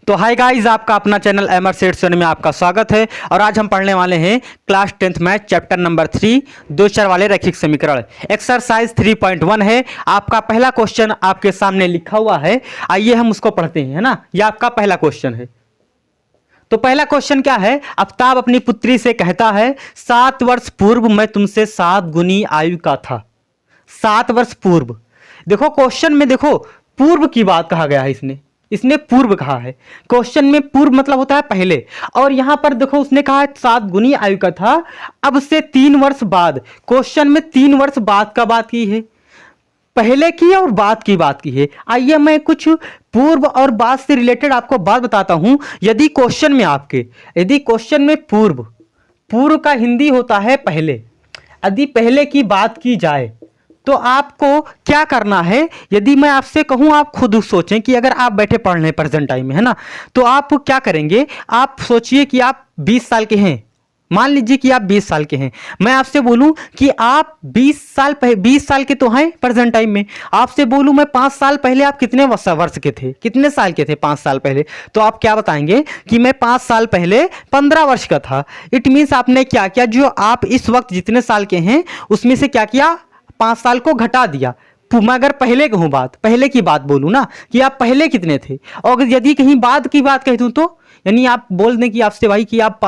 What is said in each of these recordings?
तो hi guys, आपका अपना चैनल एमर सेट्स में आपका स्वागत है। और आज हम पढ़ने वाले हैं class 10th math chapter number 3 दो चर वाले रैखिक समीकरण। एक्सरसाइज 3.1 है। आपका पहला क्वेश्चन आपके सामने लिखा हुआ है, आइए हम उसको पढ़ते हैं, है ना। यह आपका पहला क्वेश्चन है। तो पहला क्वेश्चन क्या है, आफ्ताब अपनी पुत्री से कहता है 7 वर्ष पूर्व मैं तुमसे 7 गुनी आयु का था। 7 वर्ष पूर्व, देखो क्वेश्चन में देखो पूर्व की बात कहा गया है, इसने पूर्व कहा है। क्वेश्चन में पूर्व मतलब होता है पहले, और यहां पर देखो उसने कहा है 7 गुनी आयु का था। अब से 3 वर्ष बाद, क्वेश्चन में 3 वर्ष बाद का बात की है, पहले की और बाद की बात की है। आइए मैं कुछ पूर्व और बाद से रिलेटेड आपको बात बताता हूं। यदि क्वेश्चन में पूर्व का हिंदी होता है पहले। यदि पहले की बात की जाए तो आपको क्या करना है, यदि मैं आपसे कहूं, आप खुद सोचें कि अगर आप बैठे पढ़ रहे हैं प्रेजेंट टाइम में, है ना, तो आप क्या करेंगे। आप सोचिए कि आप 20 साल के हैं, मान लीजिए कि आप 20 साल के हैं। मैं आपसे बोलूं कि आप 20 साल के तो हैं प्रेजेंट टाइम में। आपसे बोलूं मैं 5 साल पहले आप कितने वर्ष के थे, कितने साल के थे 5 साल पहले, तो आप क्या बताएंगे कि मैं 5 साल पहले 15 वर्ष का था। इट मीन्स आपने क्या किया, जो आप इस वक्त जितने साल के हैं उसमें से क्या किया, 5 साल को घटा दिया। मैं अगर पहले कहूं, पहले की बात बोलूं ना कि आप पहले कितने थे, और यदि कहीं बाद की बात कह दूं तो यानी आप बोल दें कि आपसे भाई कि आप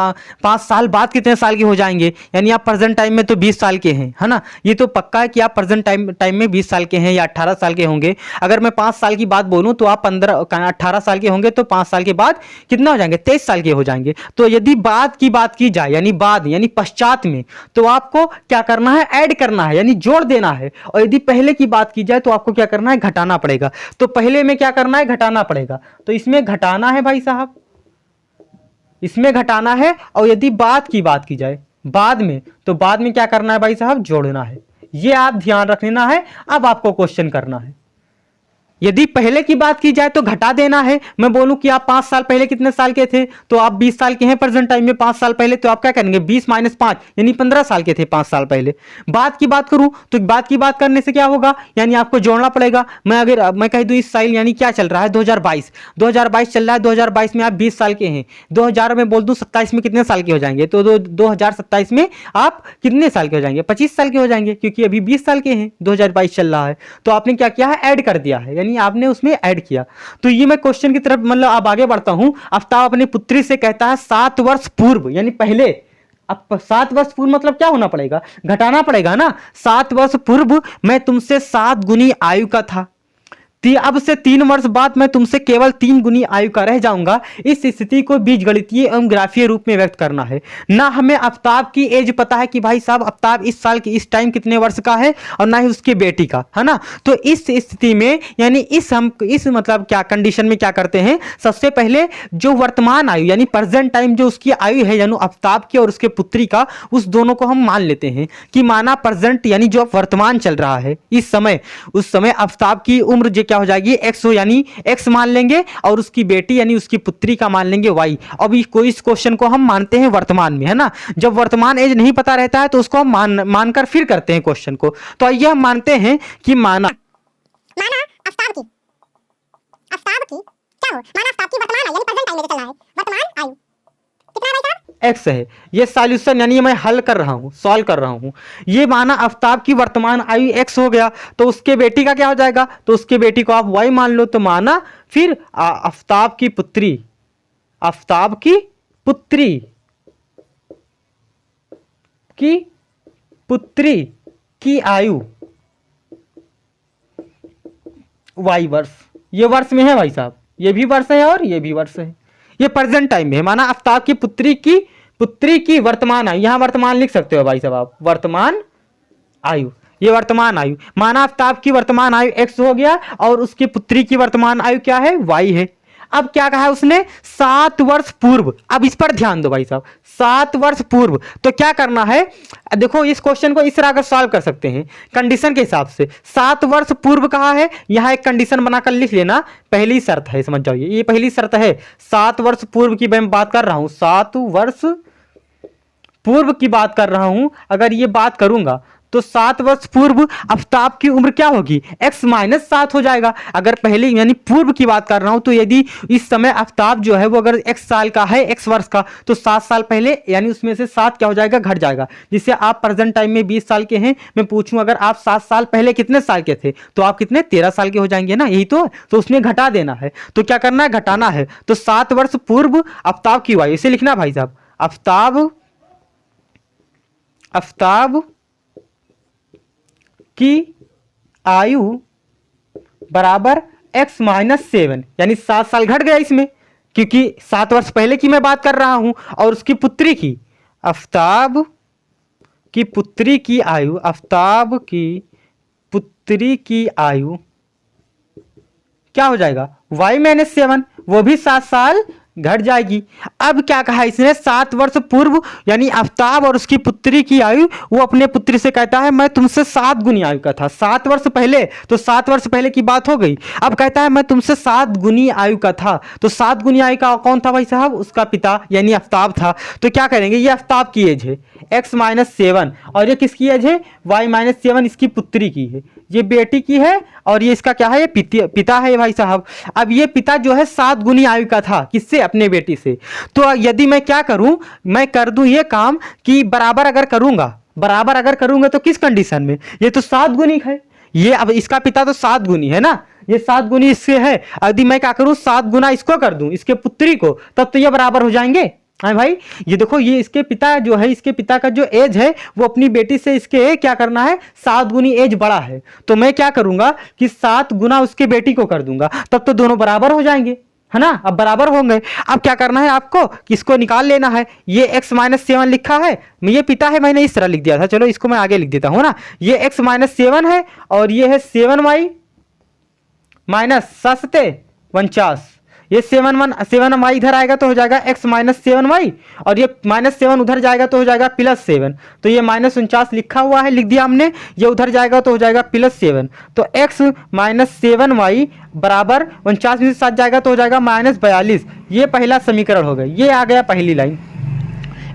5 साल बाद कितने साल के हो जाएंगे, यानी आप प्रेजेंट टाइम में तो 20 साल के हैं, है ना। ये तो पक्का है कि आप प्रेजेंट टाइम में 20 साल के हैं या 18 साल के होंगे। अगर मैं 5 साल की बात बोलूं तो आप 18 साल के होंगे, तो 5 साल के बाद कितना हो जाएंगे, 23 साल के हो जाएंगे। तो यदि बाद की बात की जाए, यानी बाद यानी पश्चात में, तो आपको क्या करना है, ऐड करना है, यानी जोड़ देना है। और यदि पहले की बात की जाए तो आपको क्या करना है, घटाना पड़ेगा। तो पहले में क्या करना है, घटाना पड़ेगा। तो इसमें घटाना है भाई साहब, इसमें घटाना है। और यदि बाद की बात की जाए बाद में, तो बाद में क्या करना है भाई साहब, जोड़ना है। ये आप ध्यान रख लेना है। अब आपको क्वेश्चन करना है, यदि पहले की बात की जाए तो घटा देना है। मैं बोलूं कि आप 5 साल पहले कितने साल के थे, तो आप 20 साल के हैं प्रेजेंट टाइम में 5 साल पहले, तो आप क्या करेंगे, 20 - 5 यानी 15 साल के थे 5 साल पहले। बाद की बात करूं तो बाद की बात करने से क्या होगा, यानी आपको जोड़ना पड़ेगा। मैं कह दूं इस साल यानी क्या चल रहा है, 2022 चल रहा है। 2022 में आप 20 साल के हैं। 2000 में बोल दूं 27 में कितने साल के हो जाएंगे, तो 2027 में आप कितने साल के हो जाएंगे, 25 साल के हो जाएंगे, क्योंकि अभी 20 साल के हैं, 2022 चल रहा है। तो आपने क्या किया है, ऐड कर दिया है, यानी आपने उसमें ऐड किया। तो ये मैं क्वेश्चन की तरफ मतलब अब आगे बढ़ता हूं। आफ्ताब अपनी पुत्री से कहता है 7 वर्ष पूर्व, यानी पहले। अब 7 वर्ष पूर्व मतलब क्या होना पड़ेगा, घटाना पड़ेगा ना। 7 वर्ष पूर्व मैं तुमसे 7 गुनी आयु का था। अब से 3 वर्ष बाद मैं तुमसे केवल 3 गुनी आयु का रह जाऊंगा। इस स्थिति को बीजगणितीय एवं ग्राफीय रूप में व्यक्त करना है। ना हमें आफ्ताब की एज पता है कि भाई साहब आफ्ताब इस साल की इस टाइम कितने वर्ष का है, और ना ही उसकी बेटी का, है ना। तो इस स्थिति में यानी इस मतलब क्या कंडीशन में क्या करते हैं, सबसे पहले जो वर्तमान आयु यानी प्रेजेंट टाइम जो उसकी आयु है, यानी आफ्ताब की और उसके पुत्री का, उस दोनों को हम मान लेते हैं कि माना प्रेजेंट यानी जो वर्तमान चल रहा है इस समय, उस समय आफ्ताब की उम्र जो क्या हो जाएगी, एक्स हो, यानी एक्स मान लेंगे, और उसकी बेटी यानी उसकी पुत्री का मान लेंगे वाई। अब इस क्वेश्चन को हम मानते हैं वर्तमान में, है ना। जब वर्तमान एज नहीं पता रहता है तो उसको हम मानकर फिर करते हैं क्वेश्चन को। तो आइए हम मानते हैं कि माना आफ्ताब की वर्तमान आयु यानी प्रेजेंट टाइम में चल रहा है, वर्तमान आयु कितना है भाई साहब, एक्स है। ये सॉल्यूशन यानी मैं हल कर रहा हूं, सॉल्व कर रहा हूं। ये माना आफ्ताब की वर्तमान आयु एक्स हो गया, तो उसके बेटी का क्या हो जाएगा, तो उसके बेटी को आप वाई मान लो। तो माना फिर आफ्ताब की पुत्री की आयु वाई वर्ष। ये वर्ष में है भाई साहब, ये भी वर्ष है और ये भी वर्ष है। ये प्रेजेंट टाइम में है। माना आफ्ताब की पुत्री की वर्तमान आयु, यहां वर्तमान लिख सकते हो भाई साहब आप, वर्तमान आयु, ये वर्तमान आयु। माना आफ्ताब की वर्तमान आयु एक्स हो गया, और उसकी पुत्री की वर्तमान आयु क्या है, वाई है। अब क्या कहा उसने, 7 वर्ष पूर्व। अब इस पर ध्यान दो भाई साहब, 7 वर्ष पूर्व। तो क्या करना है, देखो इस क्वेश्चन को इस तरह अगर सॉल्व कर सकते हैं कंडीशन के हिसाब से। 7 वर्ष पूर्व कहा है, यहां एक कंडीशन बनाकर लिख लेना, पहली शर्त है, समझ जाइए ये पहली शर्त है। 7 वर्ष पूर्व की मैं बात कर रहा हूं, 7 वर्ष पूर्व की बात कर रहा हूं। अगर ये बात करूंगा तो 7 वर्ष पूर्व आफताब की उम्र क्या होगी, x-7 हो जाएगा। अगर पहले यानी पूर्व की बात कर रहा हूं तो यदि इस समय आफताब जो है वो अगर x साल का है, x वर्ष का, तो 7 साल पहले यानी उसमें से 7 क्या हो जाएगा, घट जाएगा। जिससे आप प्रेजेंट टाइम में 20 साल के हैं, मैं पूछूं अगर आप 7 साल पहले कितने साल के थे, तो आप कितने 13 साल के हो जाएंगे ना, यही तो उसमें घटा देना है। तो क्या करना है, घटाना है। तो 7 वर्ष पूर्व आफताब की आयु, इसे लिखना भाई साहब, आफताब की आयु बराबर x-7, यानी 7 साल घट गया इसमें, क्योंकि 7 वर्ष पहले की मैं बात कर रहा हूं। और उसकी पुत्री की, आफताब की पुत्री की आयु, आफताब की पुत्री की आयु क्या हो जाएगा, y-7, वो भी 7 साल घट जाएगी। अब क्या कहा इसने, 7 वर्ष पूर्व यानी आफताब और उसकी पुत्री की आयु, वो अपने पुत्री से कहता है मैं तुमसे 7 गुनी आयु का था। 7 वर्ष पहले, तो 7 वर्ष पहले की बात हो गई। अब कहता है मैं तुमसे 7 गुनी आयु का था। तो 7 गुनी आयु का कौन था भाई साहब, उसका पिता यानी आफताब था। तो क्या करेंगे, ये आफताब की एज है x-7, और ये किसकी एज है, y-7 इसकी पुत्री की है, ये बेटी की है, और ये इसका क्या है, ये पिता है भाई साहब। अब ये पिता जो है 7 गुनी आयु का था, किससे, अपने बेटी से। तो यदि मैं क्या करूं, मैं कर दूं ये काम कि बराबर अगर करूंगा तो किस कंडीशन में, ये तो 7 गुनी है, ये अब इसका पिता तो 7 गुनी है ना, ये 7 गुनी इससे है। यदि मैं क्या करूं, 7 गुना इसको कर दूं, इसके पुत्री को, तब तो ये बराबर हो जाएंगे। हाँ भाई, ये देखो, ये इसके पिता जो है, इसके पिता का जो एज है वो अपनी बेटी से इसके क्या करना है, 7 गुनी एज बड़ा है। तो मैं क्या करूंगा कि 7 गुना उसके बेटी को कर दूंगा, तब तो दोनों बराबर हो जाएंगे, है ना। अब बराबर होंगे, अब क्या करना है आपको, किसको निकाल लेना है। ये x-7 लिखा है, ये पिता है, मैंने इस तरह लिख दिया था, चलो इसको मैं आगे लिख देता हूं ना। ये x-7 है और ये है 7y - 49, ये 7y इधर आएगा तो हो जाएगा x-7y, और ये -7 उधर जाएगा तो हो जाएगा +7। तो ये -49 लिखा हुआ है, लिख दिया हमने, ये उधर जाएगा तो हो जाएगा +7। तो x-7y बराबर 49 में से 7 जाएगा तो हो जाएगा -42। ये पहला समीकरण हो गया, ये आ गया पहली लाइन।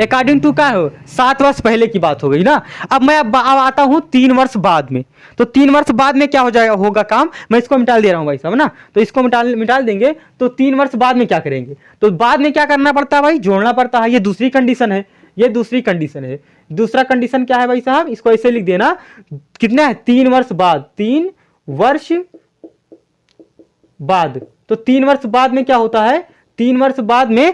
अकॉर्डिंग टू क्या हो, 7 वर्ष पहले की बात हो गई ना। अब मैं अब आता हूं 3 वर्ष बाद में। तो 3 वर्ष बाद में क्या हो जाएगा, होगा काम, मैं इसको मिटाल दे रहा हूं भाई साहब ना। तो इसको मिटाल देंगे, तो 3 वर्ष बाद में क्या करेंगे, तो बाद में क्या करना पड़ता है भाई, जोड़ना पड़ता है। ये दूसरी कंडीशन है, ये दूसरी कंडीशन है। दूसरा कंडीशन क्या है भाई साहब, इसको ऐसे लिख देना, कितना है, 3 वर्ष बाद, 3 वर्ष बाद। तो 3 वर्ष बाद में क्या होता है, 3 वर्ष बाद में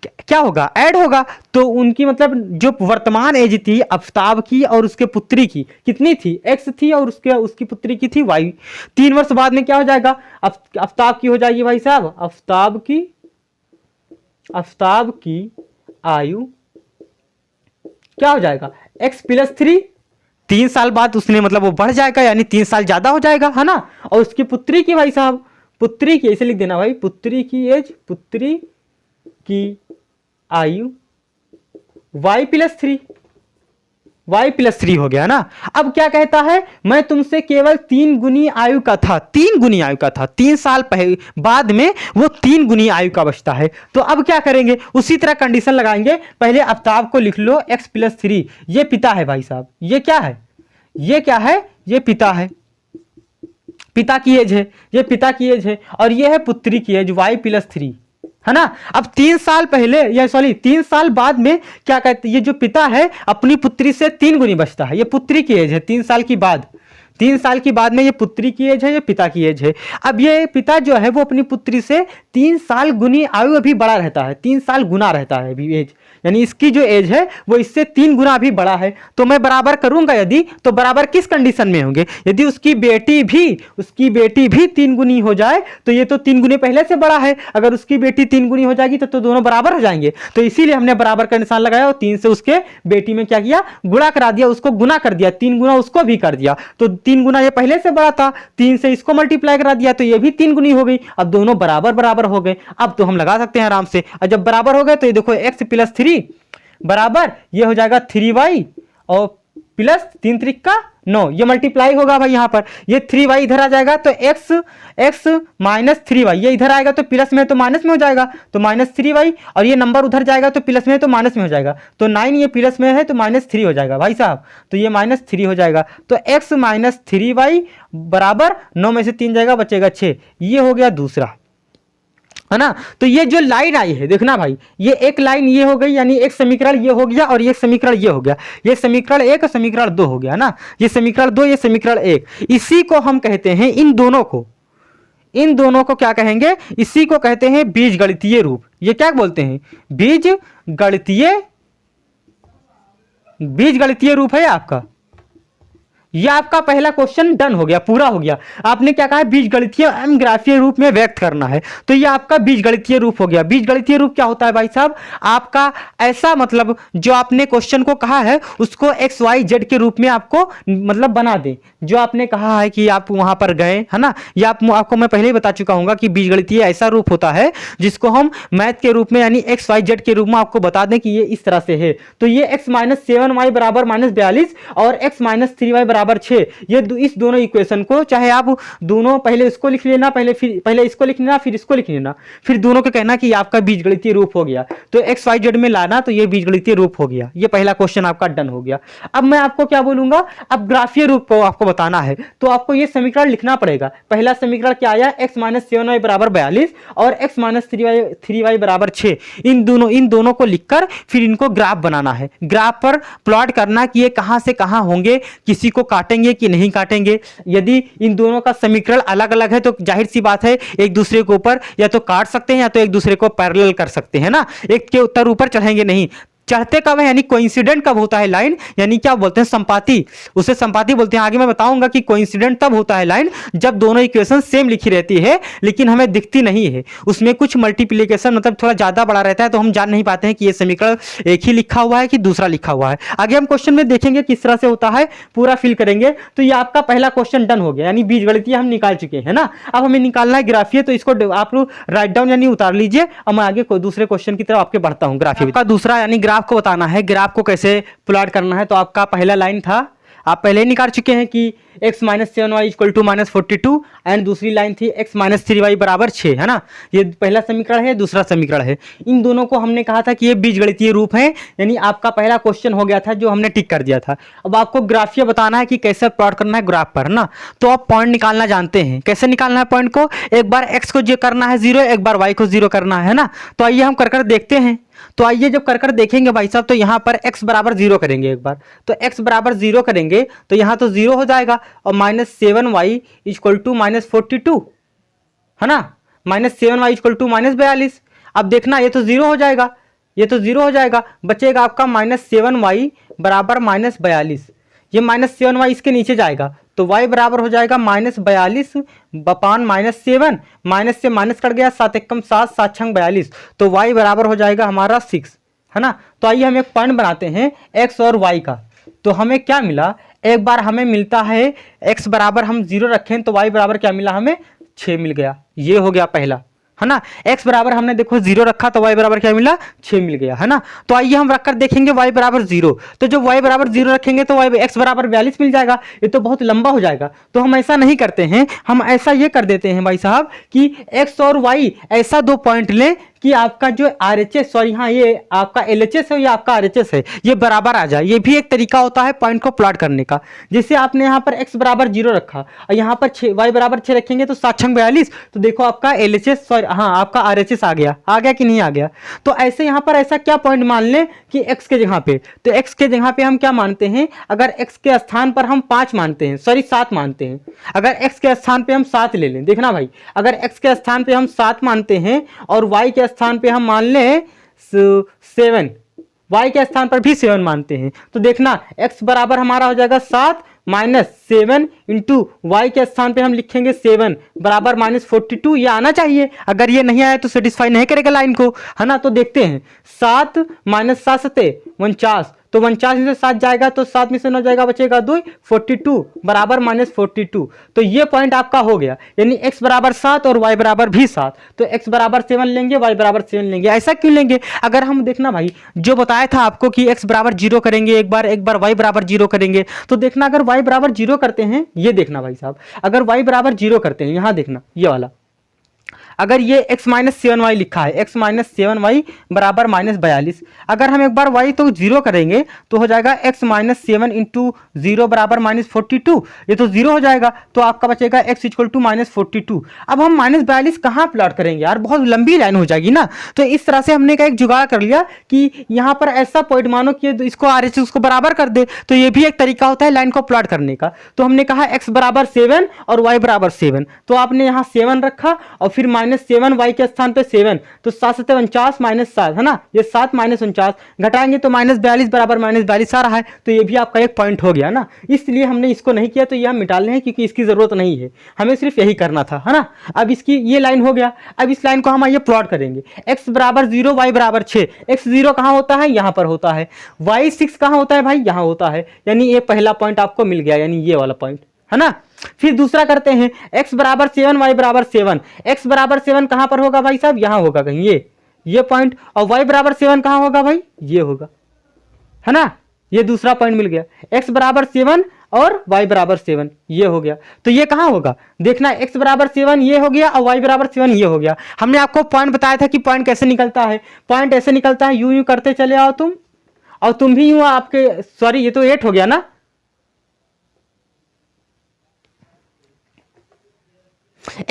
क्या होगा, ऐड होगा। तो उनकी मतलब जो वर्तमान एज थी आफताब की और उसके पुत्री की कितनी थी, x थी, और उसकी पुत्री की थी y। 3 वर्ष बाद में क्या हो जाएगा, आफताब की हो जाएगी भाई साहब, आफताब की आयु क्या हो जाएगा, x+3। 3 साल बाद उसने मतलब वो बढ़ जाएगा, यानी 3 साल ज्यादा हो जाएगा, है ना। और उसकी पुत्री की भाई साहब, पुत्री की ऐसे लिख देना भाई, पुत्री की एज, पुत्री की आयु y+3 हो गया ना। अब क्या कहता है, मैं तुमसे केवल 3 गुनी आयु का था, 3 गुनी आयु का था, 3 साल बाद में वो 3 गुनी आयु का बचता है। तो अब क्या करेंगे, उसी तरह कंडीशन लगाएंगे। पहले आफताब को लिख लो x+3, ये पिता है भाई साहब, ये क्या है, ये क्या है, ये पिता है, पिता की एज है, ये पिता की एज है, और ये है पुत्री की एज y+3, है ना। अब 3 साल पहले, या सॉरी 3 साल बाद में क्या कहते, ये जो पिता है अपनी पुत्री से 3 गुनी बचता है, ये पुत्री की एज है। 3 साल की बाद, 3 साल की बाद में ये पुत्री की एज है, ये पिता की एज है। अब ये पिता जो है वो अपनी पुत्री से 3 साल गुनी आयु अभी बड़ा रहता है, 3 साल गुना रहता है अभी एज, यानी इसकी जो एज है वो इससे 3 गुना अभी बड़ा है। तो मैं बराबर करूंगा यदि, तो बराबर किस कंडीशन में होंगे, यदि उसकी बेटी भी 3 गुनी हो जाए, तो ये तो 3 गुने पहले से बड़ा है। अगर उसकी बेटी 3 गुनी हो जाएगी तो दोनों बराबर हो जाएंगे। तो इसीलिए हमने बराबर का निशान लगाया और 3 से उसके बेटी में क्या किया, गुणा करा दिया, उसको गुना कर दिया, 3 गुना उसको भी कर दिया। तो 3 गुना ये पहले से बड़ा था, 3 से इसको मल्टीप्लाई करा दिया तो ये भी 3 गुनी हो गई। अब दोनों बराबर हो गए। अब तो हम लगा सकते हैं आराम से। और जब बराबर हो गए तो ये देखो x+3 बराबर ये हो जाएगा 3y और प्लस 3 त्रिका 9, ये मल्टीप्लाई होगा भाई यहाँ पर, ये 3y इधर आ जाएगा तो x माइनस 3y, ये इधर आएगा तो प्लस में तो माइनस में हो जाएगा तो माइनस 3y, और ये नंबर उधर जाएगा तो प्लस में तो माइनस में हो जाएगा, तो 9 ये प्लस में है तो माइनस 3 हो जाएगा भाई साहब, तो ये माइनस 3 हो जाएगा, तो x माइनस 3y बराबर 9 में से 3 जाएगा बचेगा 6, ये हो गया दूसरा, है ना। तो ये जो लाइन आई है देखना भाई, ये एक लाइन ये हो गई, यानी एक समीकरण ये हो गया और ये समीकरण ये हो गया, ये समीकरण 1 और समीकरण 2 हो गया ना, ये समीकरण 2 ये समीकरण 1, इसी को हम कहते हैं, इन दोनों को क्या कहेंगे, इसी को कहते हैं बीजगणितीय रूप। ये क्या बोलते हैं, बीजगणितीय रूप है आपका। ये आपका पहला क्वेश्चन डन हो गया, पूरा हो गया। आपने क्या कहा है, बीजगणितीय एवं ग्राफीय रूप में व्यक्त करना है, तो ये आपका बीजगणितीय रूप हो गया। बीजगणितीय रूप क्या होता है भाई साहब, आपका ऐसा मतलब जो आपने क्वेश्चन को कहा है उसको एक्स वाई जेड के रूप में आपको मतलब बना दे, जो आपने कहा है कि आप वहां पर गए, है ना। ये आपको मैं पहले ही बता चुका हूँ कि बीजगणितीय ऐसा रूप होता है जिसको हम मैथ के रूप में यानी एक्स वाई जेड के रूप में आपको बता दें कि ये इस तरह से है। तो ये एक्स माइनस 7y बराबर माइनस 42 और एक्स माइनस 3y बराबर 6, ये इस दोनों इक्वेशन को चाहे आप दोनों पहले इसको लिख लेना, पहले इसको लिख लेना, फिर इसको लिख लेना, फिर दोनों को कहना कि आपका बीजगणितीय रूप हो गया, तो एक्स वाई जेड में लाना, तो ये बीजगणितीय रूप हो गया। ये पहला क्वेश्चन आपका डन हो गया। अब मैं आपको क्या बोलूंगा, अब ग्राफीय रूप को आपको बताना है, तो आपको ये समीकरण लिखना पड़ेगा। पहला समीकरण क्या आया, एक्स माइनस 7y बराबर 42 और एक्स माइनस 3y बराबर 6, इन दोनों को लिखकर फिर इनको ग्राफ बनाना है, ग्राफ पर प्लॉट करना कि ये कहां से कहां होंगे, किसी को काटेंगे कि नहीं काटेंगे। यदि इन दोनों का समीकरण अलग अलग है तो जाहिर सी बात है एक दूसरे के ऊपर या तो काट सकते हैं या तो एक दूसरे को पैरेलल कर सकते हैं ना, एक के उत्तर ऊपर चढ़ेंगे नहीं। चढ़ते कब है, यानी कोइंसिडेंट कब होता है लाइन, यानी क्या बोलते हैं संपाती, उसे संपाती बोलते हैं। आगे मैं बताऊंगा कि कोइंसिडेंट तब होता है लाइन जब दोनों इक्वेशन सेम लिखी रहती है लेकिन हमें दिखती नहीं है, उसमें कुछ मल्टीप्लिकेशन मतलब थोड़ा ज्यादा बड़ा रहता है, तो हम जान नहीं पाते हैं कि ये समीकरण एक ही लिखा हुआ है कि दूसरा लिखा हुआ है। आगे हम क्वेश्चन में देखेंगे किस तरह से होता है, पूरा फिल करेंगे। तो ये आपका पहला क्वेश्चन डन हो गया, यानी बीजगणितीय हम निकाल चुके हैं ना। अब हमें निकालना है ग्राफीय, तो इसको आप लोग राइट डाउन यानी उतार लीजिए और मैं आगे दूसरे क्वेश्चन की तरफ आपके बढ़ता हूँ। ग्राफीय का दूसरा यानी ग्राफ को बताना है, ग्राफ को कैसे प्लॉट करना है। तो आपका पहला लाइन था, आप पहले ही निकाल चुके हैं कि x minus 7y equal to minus 42 and दूसरी लाइन थी x माइनस 3y बराबर 6, है ना। ये पहला समीकरण है, दूसरा समीकरण है। इन दोनों को हमने कहा था कि ये बीजगणितीय रूप है, यानी आपका पहला क्वेश्चन हो गया था जो हमने टिक कर दिया था। अब आपको ग्राफीय बताना है कि कैसे प्लॉट करना है ग्राफ पर ना। तो आप पॉइंट निकालना जानते हैं, कैसे निकालना है पॉइंट को, एक बार x को करना है 0, एक बार y को 0 करना है ना। तो आइए हम कर देखते हैं। तो आइए जब कर देखेंगे भाई साहब, तो यहाँ पर x बराबर 0 करेंगे एक बार, तो x बराबर 0 करेंगे तो यहाँ तो 0 हो जाएगा और minus 7y equal to minus 42, है ना। Minus 7y equal to minus 42। अब देखना ये तो 0 हो जाएगा, ये तो 0 हो जाएगा, बचेगा आपका माइनस 7y बराबर माइनस 42। ये माइनस 7y इसके नीचे जाएगा तो y बराबर हो जाएगा माइनस 42 बपान माइनस 7, माइनस से माइनस कट गया, 7 एकम 7, 7 छंग 42, तो y बराबर हो जाएगा हमारा 6, है ना। तो आइए हम एक पॉइंट बनाते हैं x और y का। तो हमें क्या मिला, एक बार हमें मिलता है x बराबर हम 0 रखें तो y बराबर क्या मिला, हमें 6 मिल गया। ये हो गया पहला, है ना। x बराबर हमने देखो 0 रखा तो y बराबर क्या मिला, 6 मिल गया, है ना। तो आइए हम रखकर देखेंगे y बराबर 0। तो जब y बराबर 0 रखेंगे तो x बराबर 42 मिल जाएगा। ये तो बहुत लंबा हो जाएगा, तो हम ऐसा नहीं करते हैं, हम ऐसा ये कर देते हैं भाई साहब कि x और y ऐसा दो पॉइंट लें कि आपका जो RHS, सॉरी हाँ ये आपका LHS है, ये आपका RHS है, ये बराबर आ जाए। ये भी एक तरीका होता है पॉइंट को प्लॉट करने का। जैसे आपने यहाँ पर x बराबर 0 रखा और यहाँ पर y बराबर 6 रखेंगे तो 7 छंग 42, तो देखो आपका LHS, सॉरी हाँ आपका RHS आ गया कि नहीं आ गया। तो ऐसे यहाँ पर ऐसा क्या पॉइंट मान लें कि x के जगह पे, तो x के जगह पे हम क्या मानते हैं, अगर x के स्थान पर हम 5 मानते हैं, सॉरी 7 मानते हैं, अगर x के स्थान पे हम 7 ले लें, देखना भाई, अगर x के स्थान पे हम 7 मानते हैं और y के स्थान पे हम मान लें 7, y के स्थान पर भी 7 मानते हैं, तो देखना x बराबर हमारा हो जाएगा 7 माइनस 7 इंटू वाई के स्थान पे हम लिखेंगे 7 बराबर माइनस 42। ये आना चाहिए, अगर ये नहीं आया तो सेटिस्फाई नहीं करेगा लाइन को, है ना। तो देखते हैं 7 माइनस 7 49, तो 49 में से 7 जाएगा तो 7 में से 9 जाएगा, बचेगा 2, 42 बराबर -42। तो ये पॉइंट आपका हो गया, यानी x बराबर 7 और y बराबर भी 7। तो x बराबर 7 लेंगे, y बराबर 7 लेंगे। ऐसा क्यों लेंगे? अगर हम देखना भाई, जो बताया था आपको कि x बराबर 0 करेंगे एक बार y बराबर 0 करेंगे, तो देखना अगर y बराबर 0 करते हैं, ये देखना भाई साहब, अगर y बराबर 0 करते हैं, यहां देखना ये वाला, अगर ये x माइनस 7y लिखा है, x माइनस 7y बराबर -42, अगर हम एक बार y तो 0 करेंगे तो हो जाएगा x माइनस 7 इंटू 0 बराबर -42, ये तो 0 हो जाएगा, तो आपका बचेगा x इक्वल टू -42। अब हम -42 कहाँ प्लॉट करेंगे यार, बहुत लंबी लाइन हो जाएगी ना। तो इस तरह से हमने का एक जुगाड़ कर लिया कि यहाँ पर ऐसा पॉइंट मानो कि इसको RHS उसको बराबर कर दे, तो ये भी एक तरीका होता है लाइन को प्लॉट करने का। तो हमने कहा x बराबर 7 और y बराबर 7, तो आपने यहाँ 7 रखा और फिर -7 y के स्थान पे 7, तो 7 7 49 -7 है ना, ये 7 -49 घटाएंगे तो -42 बराबर -42 आ रहा है। तो ये भी आपका एक पॉइंट हो गया ना, इसलिए हमने इसको नहीं किया, तो ये हम मिटा लें क्योंकि इसकी जरूरत नहीं है, हमें सिर्फ यही करना था, है ना। अब इसकी ये लाइन हो गया, अब इस लाइन को हम आइए प्लॉट करेंगे। x बराबर 0 y बराबर 6, x 0 कहाँ होता है, यहाँ पर होता है, y 6 कहाँ होता है भाई, यहाँ होता है, यानी ये पहला पॉइंट आपको मिल गया, यानी ये वाला पॉइंट, है ना। फिर दूसरा करते हैं, x बराबर 7 y बराबर 7, x बराबर 7 कहां पर होगा भाई साहब, यहां होगा कहीं ये पॉइंट, और y बराबर 7 कहां होगा भाई, ये होगा, है ना। ये दूसरा पॉइंट मिल गया, x बराबर 7 और y बराबर 7, ये हो गया। तो ये कहां होगा, देखना x बराबर 7 ये हो गया और y बराबर 7 ये हो गया। हमने आपको पॉइंट बताया था कि पॉइंट कैसे निकलता है, पॉइंट ऐसे निकलता है, यूं यूं करते चले आओ तुम, और तुम भी यूं, आपके सॉरी ये तो 8 हो गया ना,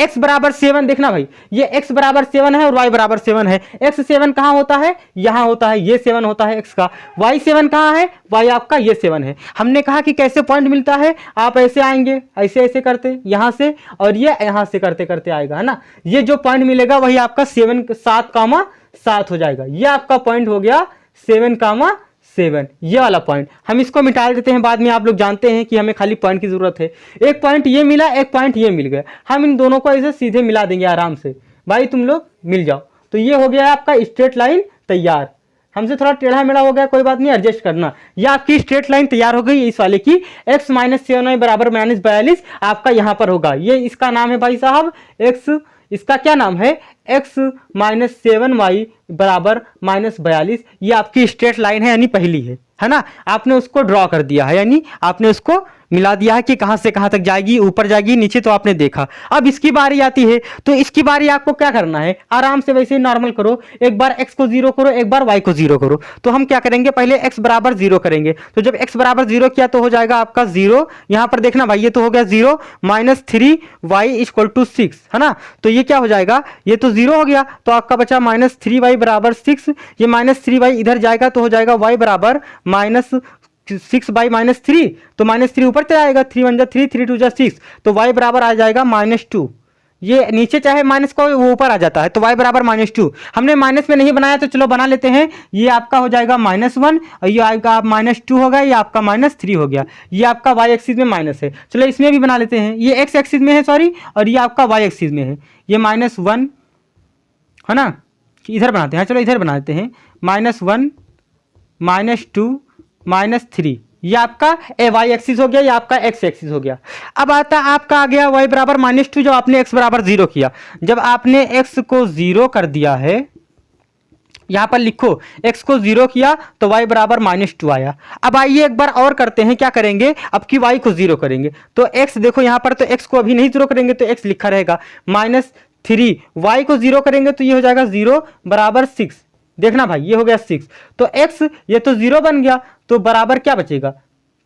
x बराबर 7, देखना भाई ये x बराबर 7 है और y बराबर 7 है। x 7 कहां होता है, यहां होता है, ये 7 होता है x का। y 7 कहां है, y आपका ये 7 है। हमने कहा कि कैसे पॉइंट मिलता है, आप ऐसे आएंगे, ऐसे ऐसे करते यहां से, और ये यहां से करते करते आएगा, है ना। ये जो पॉइंट मिलेगा वही आपका 7 हो जाएगा, ये आपका पॉइंट हो गया 7, ये वाला पॉइंट। हम इसको मिटा देते हैं, बाद में आप लोग जानते हैं कि हमें खाली पॉइंट की जरूरत है। एक पॉइंट ये मिला, एक पॉइंट ये मिल गया, हम इन दोनों को ऐसे सीधे मिला देंगे आराम से, भाई तुम लोग मिल जाओ। तो ये हो गया आपका स्ट्रेट लाइन तैयार। हमसे थोड़ा टेढ़ा मेढ़ा हो गया, कोई बात नहीं, एडजस्ट करना। ये आपकी स्ट्रेट लाइन तैयार हो गई इस वाले की, x माइनस 7y बराबर -42 आपका यहाँ पर होगा। ये इसका नाम है भाई साहब x, इसका क्या नाम है, x माइनस 7y बराबर -42। ये आपकी स्ट्रेट लाइन है, यानी पहली है ना। आपने उसको ड्रॉ कर दिया है, यानी आपने उसको मिला दिया है कि कहां से कहां तक जाएगी, ऊपर जाएगी नीचे, तो आपने देखा। अब इसकी बारी आती है, तो इसकी बारी आपको क्या करना है, आराम से वैसे ही नॉर्मल करो, एक बार x को 0 करो, एक बार y को 0 करो। तो हम क्या करेंगे, पहले x बराबर 0 करेंगे। तो जब x बराबर 0 किया तो हो जाएगा आपका 0, यहां पर देखना भाई ये तो हो गया 0 -3y इक्वल टू 6, है ना। तो ये क्या हो जाएगा, ये तो 0 हो गया, तो आपका बचा -3y बराबर 6, ये -3y इधर जाएगा तो हो जाएगा y बराबर -6 बाई -3, तो -3 ऊपर चला आएगा, 3 1 3, 3 2 6, तो y बराबर आ जाएगा -2। ये नीचे चाहे माइनस को वो ऊपर आ जाता है, तो y बराबर -2। हमने माइनस में नहीं बनाया तो चलो बना लेते हैं। ये आपका हो जाएगा -1 और ये आपका -2 होगा, ये आपका -3 हो गया। ये आपका y एक्सिस में माइनस है, चलो इसमें भी बना लेते हैं। ये x एक्सिस में है सॉरी, और ये आपका y एक्सिस में है, ये -1 है ना। इधर बनाते हैं, चलो इधर बना देते हैं, -1 -2 -3, ये आपका y एक्सिस हो गया, ये आपका x एक्सिस हो गया। अब आता आपका आ गया y बराबर -2, जब आपने x बराबर 0 किया। जब आपने x को 0 कर दिया है, यहां पर लिखो x को 0 किया तो y बराबर -2 आया। अब आइए एक बार और करते हैं, क्या करेंगे, अब की y को 0 करेंगे तो x देखो यहां पर, तो x को अभी नहीं 0 करेंगे तो x लिखा रहेगा -3, y को 0 करेंगे तो ये हो जाएगा 0 बराबर 6, देखना भाई ये हो गया 6, तो x ये तो 0 बन गया, तो बराबर क्या बचेगा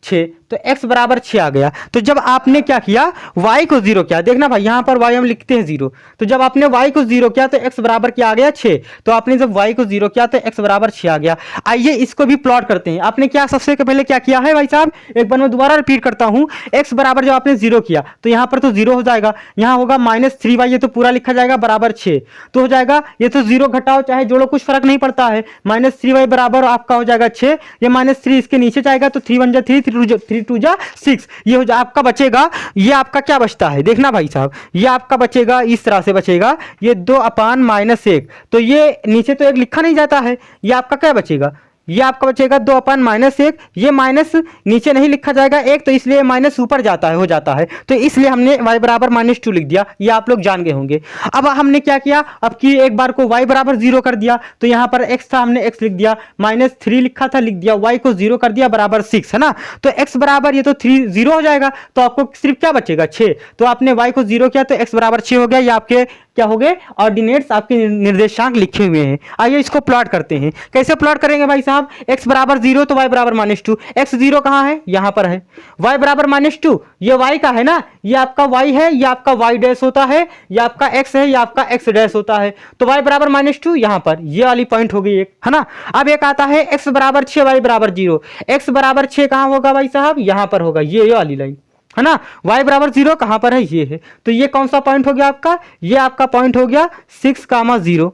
6, तो x बराबर 6 आ गया। तो जब आपने क्या किया, y को 0 किया, देखना भाई यहाँ पर y हम लिखते हैं 0, तो जब आपने y को 0 किया तो x बराबर क्या आ गया 6, तो आपने जब y को 0 किया तो x बराबर 6 आ गया। आइए इसको भी प्लॉट करते हैं। आपने क्या सबसे पहले क्या किया है भाई साहब, एक बार मैं दोबारा रिपीट करता हूँ, x बराबर जब आपने 0 किया तो यहाँ पर तो 0 हो जाएगा, यहाँ होगा -3y, ये तो पूरा लिखा जाएगा बराबर 6, तो हो जाएगा, ये तो 0 घटाओ चाहे जोड़ो कुछ फर्क नहीं पड़ता है, -3y बराबर आपका हो जाएगा 6, ये -3 इसके नीचे जाएगा तो 3 1 3, 3 2 6, ये हो जा आपका बचेगा, ये आपका क्या बचता है, देखना भाई साहब, ये आपका बचेगा इस तरह से बचेगा, ये 2/-1, तो ये नीचे तो 1 लिखा नहीं जाता है, ये आपका क्या बचेगा, ये आपका बचेगा 2/-1, ये माइनस नीचे नहीं लिखा जाएगा एक, तो इसलिए माइनस ऊपर जाता है, हो जाता है, तो इसलिए हमने y बराबर -2 लिख दिया। ये आप लोग जान गए होंगे। अब हमने क्या किया, अब की एक बार को y बराबर 0 कर दिया, तो यहाँ पर x था, हमने x लिख दिया, -3 लिखा था, लिख दिया, y को 0 कर दिया, बराबर 6 है ना। तो x बराबर ये तो 3 0 हो जाएगा, तो आपको सिर्फ क्या बचेगा 6। तो आपने y को 0 किया तो x बराबर 6 हो गया। ये आपके क्या हो गए, ऑर्डिनेट्स, आपके निर्देशांक लिखे हुए हैं। आइए इसको प्लॉट करते हैं। कैसे प्लॉट करेंगे भाई साहब, x बराबर 0 तो y बराबर -2, x 0 कहाँ है, यहाँ पर है, y बराबर -2, ये y का है ना, ये आपका y है, ये आपका y डैश होता है, ये आपका x है, ये आपका x डैश होता है, तो y बराबर -2 यहाँ पर, ये वाली पॉइंट हो गई एक, है ना। अब एक आता है x बराबर 6 y बराबर 0, x बराबर 6 कहाँ होगा भाई साहब, यहाँ पर होगा, ये वाली लाइन है ना। y बराबर 0 कहां पर है, ये है, तो ये कौन सा पॉइंट हो गया आपका, ये आपका पॉइंट हो गया 6,0।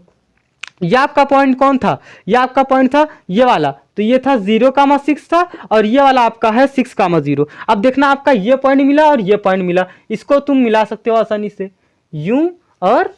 ये आपका पॉइंट कौन था, ये आपका पॉइंट था ये वाला, तो ये था 0,6 था, और ये वाला आपका है 6,0। अब देखना आपका ये पॉइंट मिला और ये पॉइंट मिला, इसको तुम मिला सकते हो आसानी से यूं, और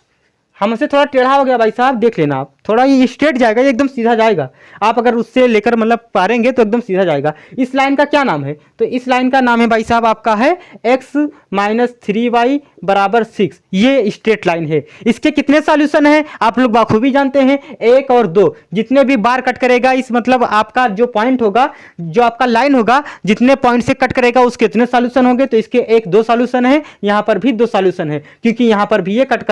हमसे थोड़ा टेढ़ा हो गया भाई साहब, देख लेना आप, थोड़ा ये स्ट्रेट जाएगा, ये एकदम सीधा जाएगा। आप अगर उससे लेकर मतलब पारेंगे तो एकदम सीधा जाएगा। इस लाइन का क्या नाम है, तो इस लाइन का नाम है भाई साहब आपका है x - 3y बराबर 6। ये स्ट्रेट लाइन है। इसके कितने सॉल्यूशन हैं आप लोग बाखूबी जानते हैं, 1 और 2। जितने भी बार कट करेगा इस मतलब आपका जो पॉइंट होगा, जो आपका लाइन होगा, जितने पॉइंट से कट करेगा उसके कितने सॉल्यूशन होंगे, तो इसके 1-2 सॉल्यूशन है, यहाँ पर भी 2 सॉल्यूशन है, क्योंकि यहाँ पर भी ये कट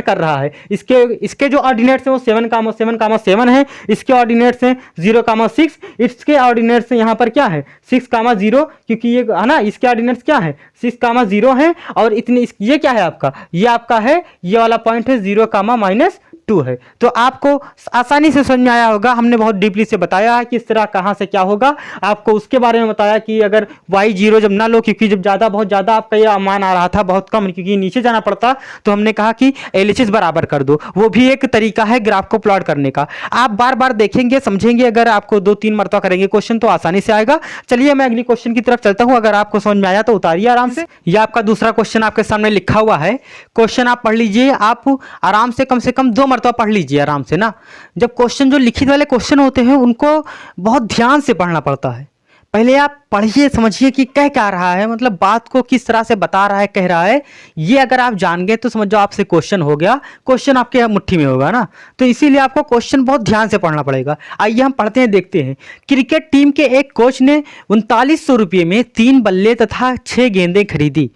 कर रहा है। इसके जो ऑर्डिनेट्स हैं वो 7,7 है, इसके ऑर्डिनेट्स हैं 0,6, इसके ऑर्डिनेट्स यहाँ पर क्या है 6,0, क्योंकि ये है ना, इसके ऑर्डिनेट्स क्या है 6,0 है, और इतने ये क्या है आपका, ये आपका है, ये वाला पॉइंट है 0,-2 है। तो आपको आसानी से समझ में आया होगा, हमने बहुत डीपली से बताया है कि इस तरह कहां से क्या होगा, आपको उसके बारे में बताया कि अगर y 0 जब ना लो, क्योंकि जब बहुत ज़्यादा आपका ये मान आ रहा था, बहुत कम, क्योंकि नीचे जाना पड़ता, तो हमने कहा कि LHS बराबर कर दो, वो भी एक तरीका है ग्राफ को प्लॉट करने का। आप बार बार देखेंगे, समझेंगे, अगर आपको 2-3 मरतबा करेंगे क्वेश्चन तो आसानी से आएगा। चलिए मैं अगली क्वेश्चन की तरफ चलता हूं, अगर आपको समझ में आया तो उतारिए आराम से। ये आपका दूसरा क्वेश्चन आपके सामने लिखा हुआ है, क्वेश्चन आप पढ़ लीजिए, आप आराम से कम 2 मरतबा पढ़ लीजिए आराम से ना। जब क्वेश्चन जो लिखित वाले क्वेश्चन होते हैं उनको बहुत ध्यान से पढ़ना पड़ता है। पहले आप पढ़िए, समझिए कि कह क्या रहा है, मतलब बात को किस तरह से बता रहा है, कह रहा है, ये अगर आप जान गए तो समझो आपसे क्वेश्चन हो गया, क्वेश्चन आपके मुट्ठी में होगा ना। तो इसीलिए आपको क्वेश्चन बहुत ध्यान से पढ़ना पड़ेगा। आइए हम पढ़ते हैं, देखते हैं। क्रिकेट टीम के एक कोच ने 3900 रुपये में 3 बल्ले तथा 6 गेंदें खरीदी।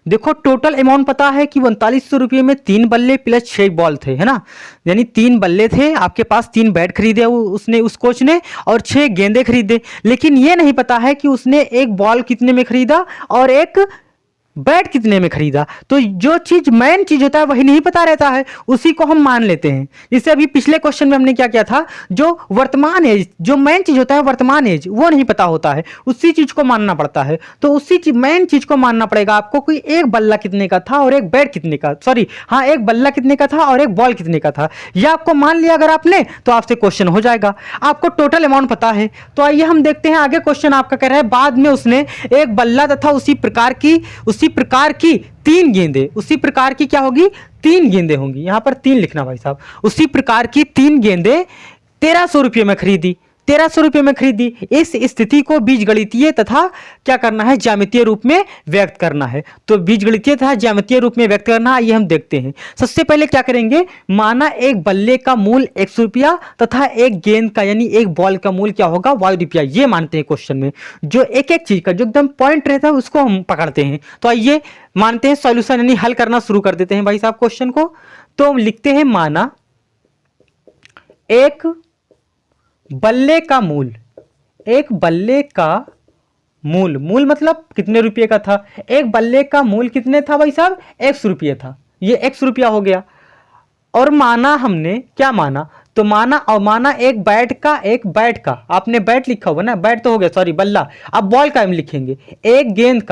देखो टोटल अमाउंट पता है कि 3900 रुपये में 3 बल्ले प्लस 6 बॉल थे, है ना, यानी 3 बल्ले थे आपके पास, 3 बैट खरीदे उसने, उस कोच ने, और 6 गेंदे खरीदे। लेकिन ये नहीं पता है कि उसने एक बॉल कितने में खरीदा और एक बैट कितने में खरीदा। तो जो चीज मेन चीज होता है वही नहीं पता रहता है, उसी को हम मान लेते हैं। इससे अभी पिछले क्वेश्चन में हमने क्या किया था, जो वर्तमान एज, जो मेन चीज होता है वर्तमान एज, वो नहीं पता होता है, उसी चीज को मानना पड़ता है। तो उसी मेन चीज को मानना पड़ेगा आपको कि एक बल्ला कितने का था और एक बैट कितने का, सॉरी हाँ, एक बल्ला कितने का था और एक बॉल कितने का था, यह आपको मान लिया अगर आपने, तो आपसे क्वेश्चन हो जाएगा। आपको टोटल अमाउंट पता है। तो आइए हम देखते हैं आगे क्वेश्चन आपका कह रहा है, बाद में उसने एक बल्ला तथा उसी प्रकार की 3 गेंदें, उसी प्रकार की क्या होगी, 3 गेंदें होंगी, यहां पर 3 लिखना भाई साहब, उसी प्रकार की 3 गेंदें 1300 रुपये में खरीदी। 1300 रुपये में खरीदी। इस स्थिति को बीजगणितीय तथा क्या करना है, ज्यामितीय रूप में व्यक्त करना है। तो बीजगणितीय तथा ज्यामितीय रूप में व्यक्त करना, ये हम देखते हैं। सबसे पहले क्या करेंगे, माना एक बल्ले का मूल 100 रुपया तथा एक गेंद का यानी एक बॉल का मूल क्या होगा, y रुपया। ये मानते हैं क्वेश्चन में, जो एक एक चीज का जो एकदम पॉइंट रहता है उसको हम पकड़ते हैं। तो आइए मानते हैं, सॉल्यूशन यानी हल करना शुरू कर देते हैं भाई साहब क्वेश्चन को। तो लिखते हैं, माना एक बल्ले का मूल, एक बल्ले का मूल, मूल मतलब कितने रुपये का था, एक बल्ले का मूल कितने था भाई साहब, 100 रुपये था, ये 100 रुपया हो गया। और माना हमने क्या माना, तो माना, और माना एक बैट का, आपने बैट लिखा होगा ना, बैट तो हो गया, सॉरी बल्ला, अब बॉल का हम लिखेंगे, एक गेंद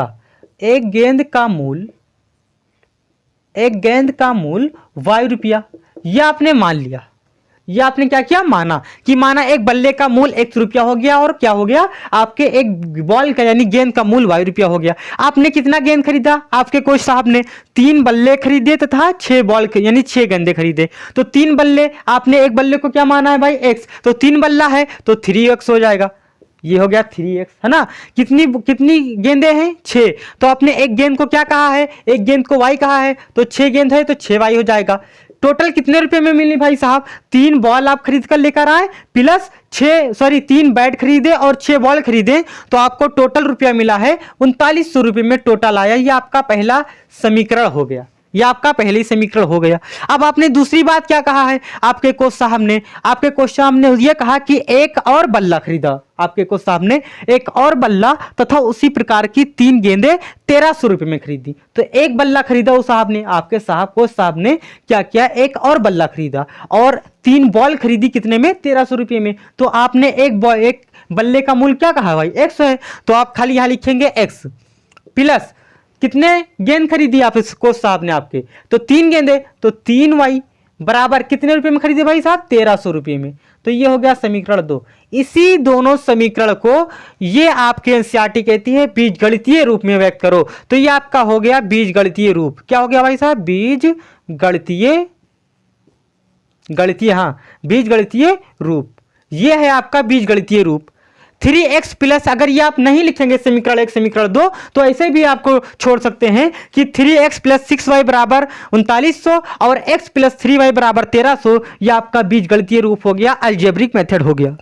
का मूल y रुपया, यह आपने मान लिया। ये आपने क्या किया, माना कि माना एक बल्ले का मूल x रुपया हो गया और क्या हो गया, आपके एक बॉल का यानी गेंद का मूल y रुपया हो गया। आपने कितना गेंद खरीदा, आपके कोच साहब ने 3 बल्ले खरीदे तथा 6 बॉल यानी 6 गेंदे खरीदे। तो 3 बल्ले, आपने एक बल्ले को क्या माना है भाई, x, तो 3 बल्ला है तो 3x हो जाएगा, ये हो गया 3x, है ना। कितनी कितनी गेंदे हैं, 6, तो आपने एक गेंद को क्या कहा है, एक गेंद को y कहा है, तो 6 गेंद है तो 6y हो जाएगा। टोटल कितने रुपए में मिली भाई साहब, 3 बॉल आप खरीद कर लेकर आए प्लस 3 बैट खरीदे और 6 बॉल खरीदे, तो आपको टोटल रुपया मिला है 3900 रुपये में टोटल आया। ये आपका पहला समीकरण हो गया, ये आपका पहले ही समीकरण हो गया। अब आपने दूसरी बात क्या कहा है, आपके कोच साहब ने ये कहा कि एक और बल्ला खरीदा, आपके कोच साहब ने एक और बल्ला तथा उसी प्रकार की 3 गेंदें 1300 रुपये में खरीदी। तो एक बल्ला खरीदा उस साहब ने, आपके कोच साहब ने क्या किया, एक और बल्ला खरीदा और 3 बॉल खरीदी, कितने में, 1300 रुपये में। तो आपने एक बल्ले का मूल्य क्या कहा भाई, x है, तो आप खाली यहां लिखेंगे x प्लस कितने गेंद खरीदी आप इस कोच साहब ने आपके, तो 3 गेंदे, तो 3y बराबर कितने रुपए में खरीदे भाई साहब, 1300 रुपये में। तो ये हो गया समीकरण 2। इसी दोनों समीकरण को ये आपके एनसीईआरटी कहती है बीजगणितीय रूप में व्यक्त करो। तो ये आपका हो गया बीजगणितीय रूप। क्या हो गया भाई साहब, बीजगणितीय रूप। ये है आपका बीजगणितीय रूप। 3x प्लस, अगर ये आप नहीं लिखेंगे समीकरण 1 समीकरण 2 तो ऐसे भी आपको छोड़ सकते हैं कि 3x प्लस 6y बराबर 3900 और x प्लस 3y बराबर 1300। ये आपका बीजगणितीय रूप हो गया, अलजेब्रिक मेथड हो गया।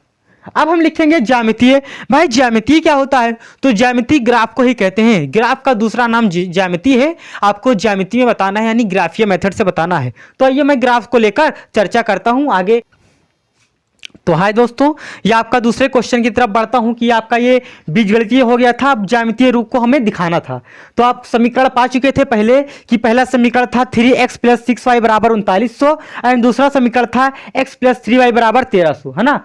अब हम लिखेंगे ज्यामितीय। भाई ज्यामितीय क्या होता है, तो ज्यामितीय ग्राफ को ही कहते हैं, ग्राफ का दूसरा नाम ज्यामितीय है। आपको ज्यामिति में बताना है यानी ग्राफीय मेथड से बताना है। तो आइए मैं ग्राफ को लेकर चर्चा करता हूं आगे। तो हाय दोस्तों, ये आपका दूसरे क्वेश्चन की तरफ बढ़ता हूं कि आपका ये बीजगणितीय हो गया था, अब ज्यामितीय रूप को हमें दिखाना था। तो आप समीकरण पा चुके थे पहले कि पहला समीकरण था 3x प्लस 6y बराबर 3900 एंड दूसरा समीकरण था x प्लस 3y बराबर 1300, है ना।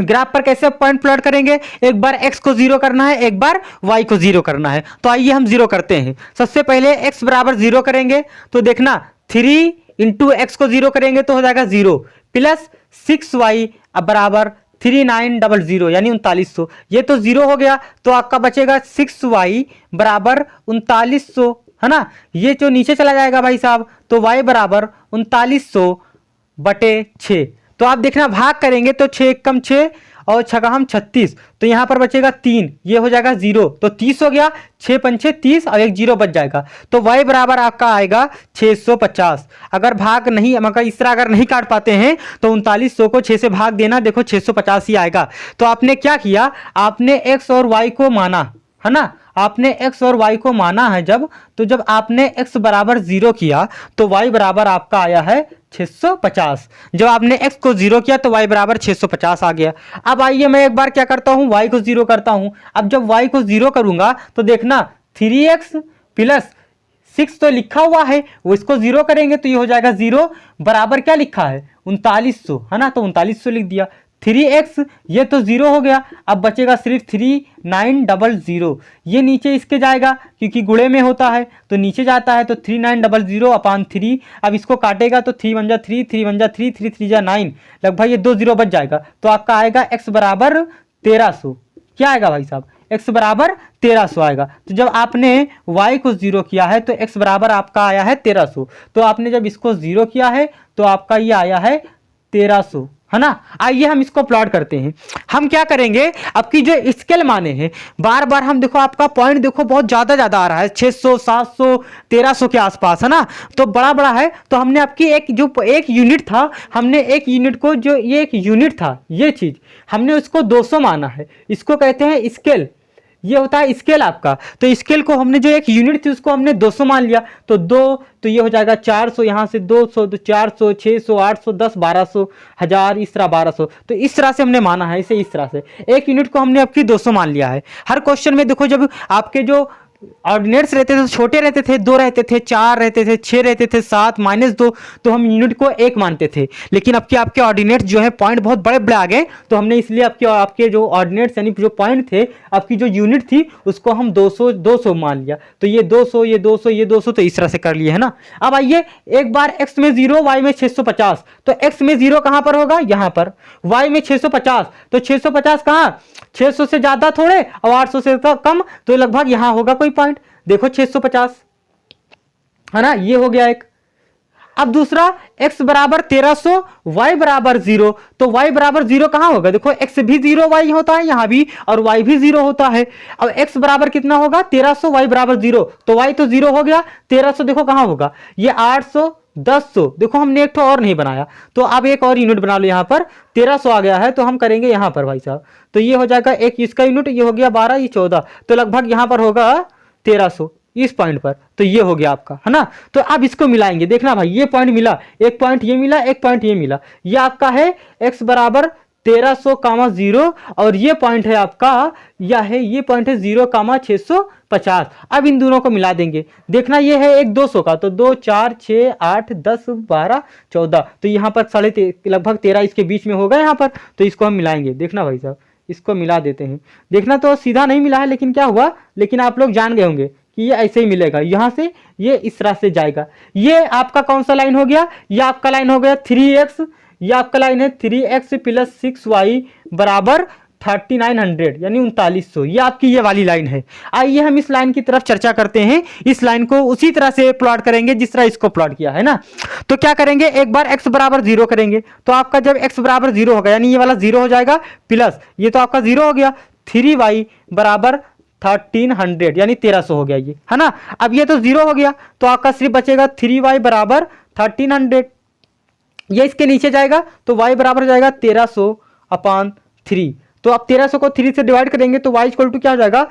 ग्राफ पर कैसे पॉइंट प्लॉट करेंगे, एक बार x को 0 करना है, एक बार y को 0 करना है। तो आइए हम 0 करते हैं। सबसे पहले x बराबर 0 करेंगे, तो देखना 3 इंटू x को 0 करेंगे तो हो जाएगा 0 प्लस 6y बराबर 3900 यानी 3900। ये तो 0 हो गया, तो आपका बचेगा 6y बराबर 3900, है ना। ये जो नीचे चला जाएगा भाई साहब, तो y बराबर 3900 बटे 6। तो आप देखना भाग करेंगे तो 6 कम 6 और 6 हम 36, तो यहाँ पर बचेगा 3, ये हो जाएगा 0, तो 30 हो गया, 6 पंचे 30 और एक 0 बच जाएगा। तो y बराबर आपका आएगा 650। अगर भाग नहीं, मगर इस तरह अगर नहीं काट पाते हैं तो 3900 को 6 से भाग देना, देखो 650 ही आएगा। तो आपने क्या किया, आपने x और y को माना, है ना। आपने x और y को माना है जब, तो जब आपने x बराबर 0 किया तो y बराबर आपका आया है 650। जब आपने x को 0 किया तो y बराबर 650 आ गया। अब आइए मैं एक बार क्या करता हूं, y को 0 करता हूं। अब जब y को 0 करूंगा तो देखना 3x प्लस 6 तो लिखा हुआ है, वो इसको 0 करेंगे तो ये हो जाएगा 0 बराबर क्या लिखा है 3900, है ना। तो 3900 लिख दिया। 3x ये तो 0 हो गया, अब बचेगा सिर्फ 3900। ये नीचे इसके जाएगा क्योंकि गुणे में होता है तो नीचे जाता है, तो 3900 अपान 3। अब इसको काटेगा तो 3 1 जा 3, 3 1 जा 3, 3 3 जा 9, लगभग ये 2 0 बच जाएगा। तो आपका आएगा x बराबर 1300। क्या आएगा भाई साहब, x बराबर 1300 आएगा। तो जब आपने y को 0 किया है तो x बराबर आपका आया है 1300। तो आपने जब इसको 0 किया है तो आपका ये आया है 1300, है ना। आइए हम इसको प्लॉट करते हैं। हम क्या करेंगे, आपकी जो स्केल माने हैं बार बार हम देखो, आपका पॉइंट देखो बहुत ज्यादा आ रहा है, 600 700 1300 के आसपास, है ना। तो बड़ा है, तो हमने आपकी एक यूनिट था, हमने एक यूनिट को, जो ये एक यूनिट था, ये चीज हमने उसको 200 माना है। इसको कहते हैं स्केल, ये होता है स्केल आपका। तो स्केल को हमने जो एक यूनिट थी उसको हमने 200 मान लिया, तो 2, तो ये हो जाएगा 400, यहाँ से 200, तो 400 600 800 10 1200 1000, इस तरह 1200। तो इस तरह से हमने माना है इसे, इस तरह से एक यूनिट को हमने आपकी 200 मान लिया है। हर क्वेश्चन में देखो जब आपके जो ऑर्डिनेट्स रहते थे तो छोटे रहते थे, 2 रहते थे, 4 रहते थे, 6 रहते थे, 7 -2, तो हम यूनिट को 1 मानते थे। लेकिन अब के आपके ऑर्डिनेट्स जो है पॉइंट बहुत बड़े बड़े आ गए, तो हमने इसलिए आपके जो ऑर्डिनेट्स यानी जो पॉइंट थे, आपकी जो यूनिट थी उसको हम 200 200 मान लिया। तो ये 200 ये 200 ये 200, तो इस तरह से कर लिए है ना। अब आइए एक बार x में 0 y में 650, तो x में 0 कहां पर होगा, यहां पर, y में 650, तो 650 कहां, 600 से ज्यादा थोड़े और 800 से कम, तो लगभग यहां होगा कोई पॉइंट, देखो 650 है ना, ये हो गया एक। अब दूसरा x बराबर 1300 y बराबर 0, तो y बराबर 0 कहां होगा, देखो x भी 0 y होता है यहां भी, और y भी 0 होता है। अब x बराबर कितना होगा 1300, y बराबर 0, तो y तो 0 हो गया, 1300 देखो कहां होगा, ये 800 1000, देखो हमने एक तो और नहीं बनाया, तो अब एक और यूनिट बना लो, यहां पर 1300 आ गया है, तो हम करेंगे यहां पर भाई साहब, तो ये हो जाएगा एक इसका यूनिट, ये हो गया 12 ये 14, तो लगभग यहां पर होगा 1300 इस पॉइंट पर, तो ये हो गया आपका है ना। तो अब इसको मिलाएंगे, देखना भाई ये पॉइंट मिला, एक पॉइंट ये मिला, एक पॉइंट ये मिला, ये आपका है x बराबर 1300, 0, और ये पॉइंट है आपका, यह है ये पॉइंट है 0, 650। अब इन दोनों को मिला देंगे, देखना ये है एक 200 का, तो 2 4 6 8 10 12 14, तो यहाँ पर लगभग 13 इसके बीच में होगा यहाँ पर, तो इसको हम मिलाएंगे, देखना भाई साहब इसको मिला देते हैं। देखना तो सीधा नहीं मिला है, लेकिन क्या हुआ, लेकिन आप लोग जान गए होंगे कि ये ऐसे ही मिलेगा, यहां से ये इस तरह से जाएगा। ये आपका कौन सा लाइन हो गया, ये आपका लाइन हो गया 3x, ये आपका लाइन है 3x + 6y बराबर 3900 यानी 3900, ये आपकी ये वाली लाइन है। आइए हम इस लाइन की तरफ चर्चा करते हैं, इस लाइन को उसी तरह से प्लॉट करेंगे जिस तरह इसको प्लॉट किया है ना। तो क्या करेंगे, एक बार x बराबर 0 करेंगे, तो आपका जब x बराबर 0 होगा यानी ये वाला 0 हो जाएगा, प्लस ये तो आपका 0 हो गया, 3y बराबर 1300 यानी 1300 हो गया ये है ना। अब ये तो 0 हो गया, तो आपका सिर्फ बचेगा 3y बराबर 1300, ये इसके नीचे जाएगा, तो y बराबर जाएगा 1300/3, तो अब 1300 को 3 से डिवाइड करेंगे, तो y इक्वल टू क्या हो जाएगा,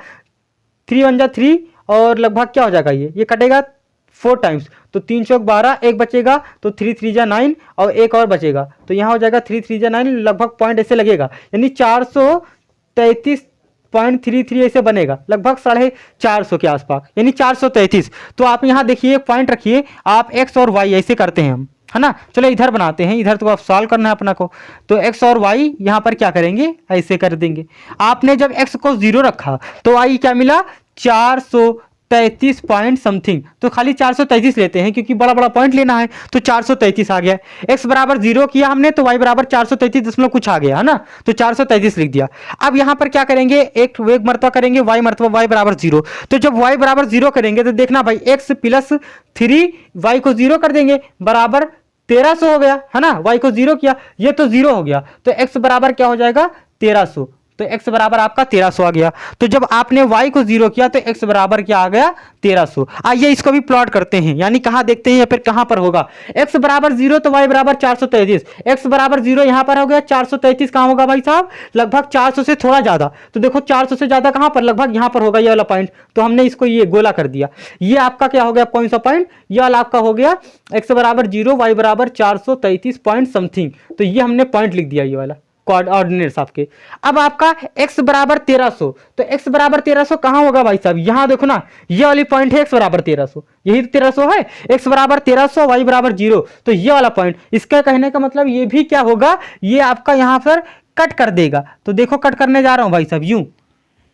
3 × 3, और लगभग क्या हो जाएगा, ये कटेगा 4 टाइम्स, तो 3 × 12, एक बचेगा, तो 3 × 3 = 9, और एक और बचेगा, तो यहाँ हो जाएगा 3 × 3 = 9, लगभग पॉइंट ऐसे लगेगा, यानी 433.33 ऐसे बनेगा, लगभग 450 के आसपास, यानी 433। तो आप यहाँ देखिए एक पॉइंट रखिए, आप x और y ऐसे करते हैं हम, है ना। चलो इधर बनाते हैं, इधर तो आप सॉल्व करना है अपना को, तो x और y यहाँ पर क्या करेंगे, ऐसे कर देंगे। आपने जब x को 0 रखा तो y क्या मिला, 433 पॉइंट समथिंग, तो खाली 433 लेते हैं क्योंकि बड़ा बड़ा पॉइंट लेना है, तो 433 आ गया। x बराबर 0 किया हमने, तो y बराबर 433 कुछ आ गया है ना, तो 433 लिख दिया। अब यहाँ पर क्या करेंगे, एक मरतबा करेंगे y मरतबा y बराबर 0, तो जब y बराबर 0 करेंगे तो देखना भाई x + 3 y को 0 कर देंगे, बराबर 1300 हो गया है ना। y को 0 किया, ये तो 0 हो गया, तो x बराबर क्या हो जाएगा 1300, तो x बराबर आपका 1300 आ गया। तो जब आपने y को 0 किया तो x बराबर क्या आ गया 1300। आइए इसको भी प्लॉट करते हैं, यानी कहां देखते हैं या फिर कहां पर होगा, x बराबर 0 तो y बराबर 433, x बराबर 0 यहां पर हो गया, 433 कहां होगा भाई साहब, लगभग 400 से थोड़ा ज्यादा, तो देखो 400 से ज्यादा कहां पर, लगभग यहां पर होगा ये वाला पॉइंट, तो हमने इसको ये गोला कर दिया। ये आपका क्या हो गया, कौन सा पॉइंट, ये वाला आपका हो गया x बराबर 0 y बराबर 433 पॉइंट समथिंग, तो ये हमने पॉइंट लिख दिया ये वाला कोऑर्डिनेट्स आपके। अब आपका x बराबर 1300, तो x बराबर 1300 कहां होगा भाई साहब, यहां देखो ना, ये वाली पॉइंट है x बराबर 1300, यही 1300 है, x बराबर 1300 y बराबर 0, तो ये वाला पॉइंट, इसका कहने का मतलब ये भी क्या होगा, ये आपका यहां पर कट कर देगा। तो देखो कट करने जा रहा हूं भाई साहब, यूं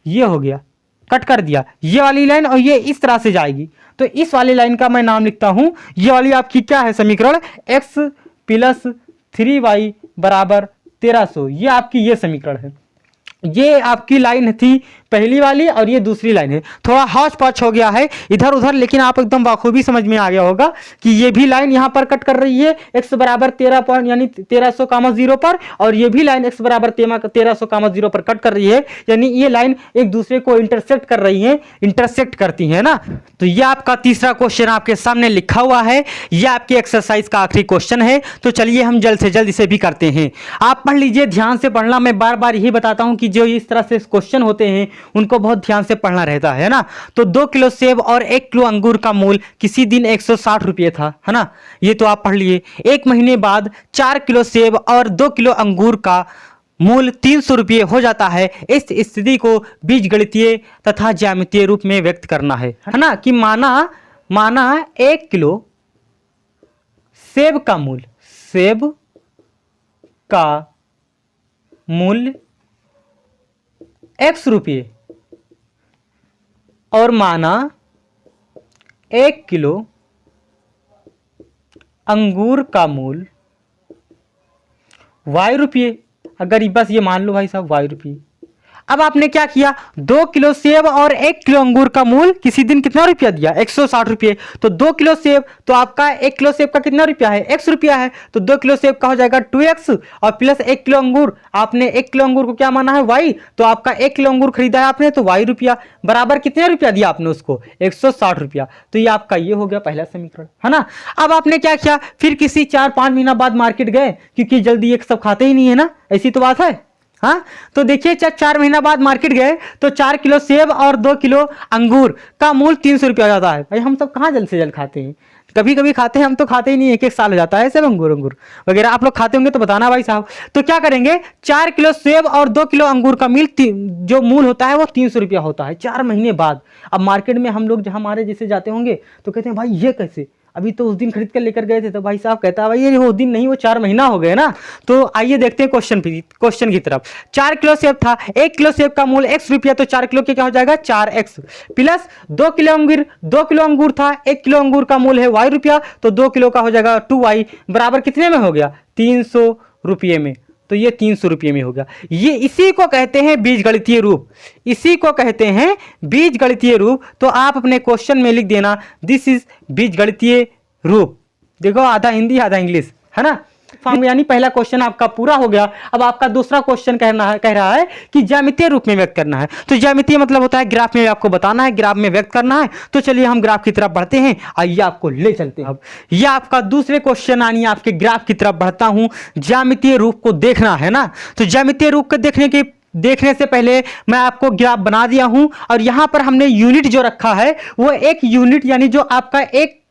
ये हो गया, कट कर दिया ये वाली लाइन, और ये इस तरह से जाएगी, तो इस वाली लाइन का मैं नाम लिखता हूं, ये वाली आपकी क्या है समीकरण, x + 3y बराबर 1300, ये आपकी ये समीकरण है। ये आपकी लाइन थी पहली वाली और ये दूसरी लाइन है, थोड़ा हौच पौच हो गया है इधर उधर, लेकिन आप एकदम बाखूबी समझ में आ गया होगा कि ये भी लाइन यहाँ पर कट कर रही है x बराबर 13 पॉइंट यानी 1300, पर, और ये भी लाइन x बराबर 1300, पर कट कर रही है, यानी ये लाइन एक दूसरे को इंटरसेक्ट कर रही है, इंटरसेक्ट करती है ना। तो ये आपका तीसरा क्वेश्चन आपके सामने लिखा हुआ है, ये आपकी एक्सरसाइज का आखिरी क्वेश्चन है। तो चलिए हम जल्द से जल्द इसे भी करते हैं, आप पढ़ लीजिए, ध्यान से पढ़ना, मैं बार बार यही बताता हूं कि जो इस तरह से क्वेश्चन होते हैं उनको बहुत ध्यान से पढ़ना रहता है ना। तो 2 किलो सेब और 1 किलो अंगूर का मूल किसी दिन 160 रुपये था, है ना, ये तो आप पढ़ लिए। 1 महीने बाद 4 किलो सेब और 2 किलो अंगूर का मूल 300 रुपये हो जाता है। इस स्थिति को बीजगणितीय तथा ज्यामितीय रूप में व्यक्त करना है ना। कि माना 1 किलो सेब का मूल्य x रुपये और माना 1 किलो अंगूर का मूल्य y रुपये। अगर बस ये मान लो भाई साहब y रुपये। अब आपने क्या किया, 2 किलो सेब और 1 किलो अंगूर का मूल्य किसी दिन कितना रुपया दिया, 160 रुपये। तो 2 किलो सेब, तो आपका 1 किलो सेब का कितना रुपया है, x रुपया है। तो 2 किलो सेब का हो जाएगा 2x और प्लस 1 किलो अंगूर। आपने 1 किलो अंगूर को क्या माना है, y। तो आपका 1 किलो अंगूर खरीदा है आपने, तो y रुपया बराबर कितने रुपया दिया आपने उसको, 160 रुपया। तो ये आपका ये हो गया पहला समीकरण, है ना। अब आपने क्या किया, फिर किसी 4-5 महीना बाद मार्केट गए, क्योंकि जल्दी एक सब खाते ही नहीं है ना, ऐसी तो बात है। हाँ, तो देखिए 4 महीना बाद मार्केट गए तो 4 किलो सेब और 2 किलो अंगूर का मूल्य 300 रुपया हो जाता है। भाई हम सब कहाँ जल्द से जल्द खाते हैं, कभी कभी खाते हैं, हम तो खाते ही नहीं, 1-1 साल हो जाता है सेब अंगूर वगैरह। आप लोग खाते होंगे तो बताना भाई साहब। तो क्या करेंगे, 4 किलो सेब और 2 किलो अंगूर का जो मूल्य होता है वो 300 रुपया होता है 4 महीने बाद। अब मार्केट में हम लोग हमारे जैसे जाते होंगे तो कहते हैं भाई ये कैसे, अभी तो उस दिन खरीद कर लेकर गए थे। तो भाई साहब कहता है भाई ये वो दिन नहीं, वो 4 महीना हो गए ना। तो आइए देखते हैं क्वेश्चन की तरफ। 4 किलो सेब था, 1 किलो सेब का मूल्य x रुपया, तो 4 किलो के क्या हो जाएगा 4x प्लस 2 किलो अंगूर था, 1 किलो अंगूर का मूल्य है y रुपया, तो 2 किलो का हो जाएगा 2y बराबर कितने में हो गया, 300 रुपये में। तो ये 300 रुपये में हो गया। ये इसी को कहते हैं बीजगणितीय रूप, इसी को कहते हैं बीजगणितीय रूप। तो आप अपने क्वेश्चन में लिख देना दिस इज बीजगणितीय रूप। देखो आधा हिंदी आधा इंग्लिश, है ना। यानी पहला क्वेश्चन आपका पूरा हो गया। अब आपका दूसरा क्वेश्चन कह रहा है कि ज्यामितीय रूप में व्यक्त करना है। तो ज्यामितीय मतलब होता है ग्राफ में आपको बताना है, ग्राफ में व्यक्त करना है। तो चलिए हम ग्राफ की तरफ बढ़ते हैं, आइए आपको ले चलते हैं। अब यह आपका दूसरे क्वेश्चन यानी आपके ग्राफ की तरफ बढ़ता हूं। ज्यामितीय रूप को देखना है ना। तो ज्यामितीय रूप को देखने से पहले मैं आपको ग्राफ बना दिया हूं, और यहां पर हमने यूनिट जो रखा है वो एक यूनिट यानी जो आपका एक